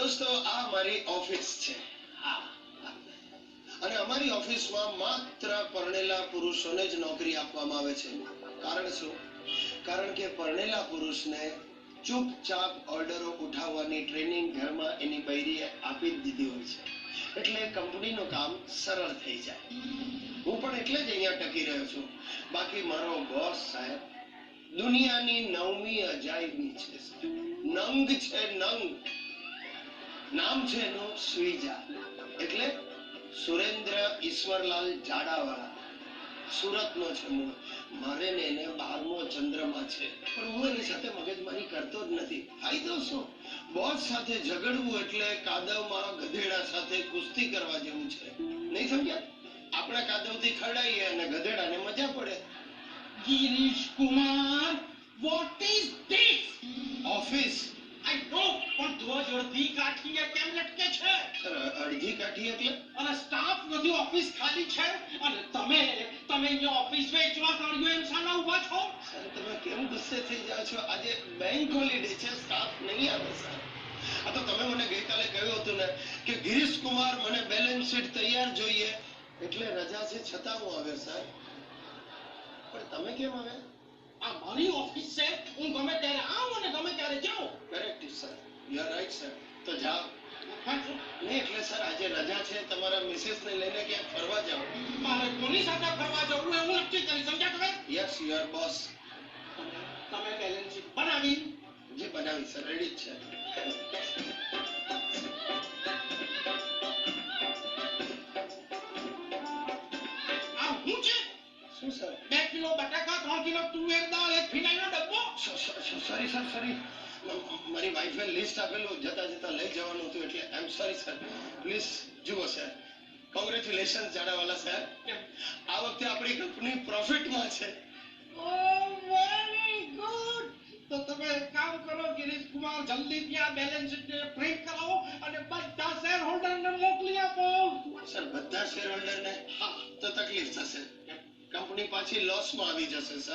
દોસ્તો આ મારી ઓફિસ છે અને અમારી ઓફિસમાં માત્ર પરણેલા પુરુષોને જ નોકરી આપવામાં આવે છે. કારણ શું? કારણ કે પરણેલા પુરુષને ચૂપચાપ ઓર્ડરો ઉઠાવવાની ટ્રેનિંગ ઘરમાં એની બૈરીએ આપી જ દીધી હોય છે, એટલે કંપનીનું કામ સરળ થઈ જાય. હું પણ એટલે જ અહીંયા ટકી રહ્યો છું. બાકી મારો બોસ સાહેબ દુનિયાની 9મી અજાયબી છે. નંગ છે, નંગ. નામ છે એનું સુઈજા, એટલે સુરેન્દ્ર ઈશ્વરલાલ જાડાવાળા. સુરતનો છે મૂળ. મારે ને એને 12મો ચંદ્રમાં છે, પણ હું એની સાથે મગજમારી કરતો જ નથી. ફાયદો શું? બોસ સાથે ઝઘડવું એટલે કાદવમાં ગધેડા સાથે કુસ્તી કરવા જેવું છે. નહીં સમજ્યા? આપણે કાદવથી ખરડાઈએ અને ગધેડાને મજા પડે. Girish Kumar, what is this? Office. I know, પણ ધ્વજ અડધી કાઠીએ કેમ લટકે છે? સર, અડધી કાઠી એટલે? અને સ્ટાફ નથી, ઓફિસ ખાલી છે. અને તમે અહીંયા ઓફિસ વેચવા કાઢ્યો એમ સાના ઉભા છો? સર, તમે કેમ ગુસ્સે થઈ જાઓ છો? આજે બેંક હોલિડે છે, સ્ટાફ નહીં આવે સર. આ તો તમે મને ગઈકાલે કહ્યું હતું ને કે ગિરીશ કુમાર મને બેલેન્સ શીટ તૈયાર જોઈએ, એટલે રજા છે છતાં હું આવ્યો સર. પણ તમે કેમ આવ્યા? આ મારી ઓફિસ છે, હું ગમે ત્યારે આવું અને ગમે ત્યારે જાઉં. Correct sir, you are right sir. તો જાઓ. નહીં એટલે સર આજે રજા છે, તમારા મિસેસને લઈને ક્યાંક ફરવા જાઓ. મારે કોની સાથે ફરવા જવું એવું નક્કી કરી, સમજ્યા તમે? Yes, you are boss. તમે બેલેન્સ શીટ બનાવી? જે બનાવી સર, રેડી જ છે. આ હું છે? શું સર? 2 કિલો બટાકા, 3 કિલો તુવેર દાળ, 1 ફિનાઈલનો ડબ્બો. Sorry sir, sorry. મારી વાઈફે લિસ્ટ આપેલું, જતા જતા લઈ જવાનું હતું, એટલે આઈ એમ સોરી સર. પ્લીઝ જુઓ સર. કોંગ્રેચ્યુલેશન જાડાવાલા સાહેબ. આ વખતે આપણી કંપની પ્રોફિટમાં છે. Oh, very good. તો તમે એક કામ કરો ગિરીશ કુમાર, જલ્દી ત્યાં બેલેન્સ શીટ પ્રિન્ટ કરાવો અને બધા શેર હોલ્ડરને મોકલી આપો. સર, બધા શેર હોલ્ડરને? હા, તો તકલીફ થશે. કંપની પાછી લોસમાં આવી જશે સર.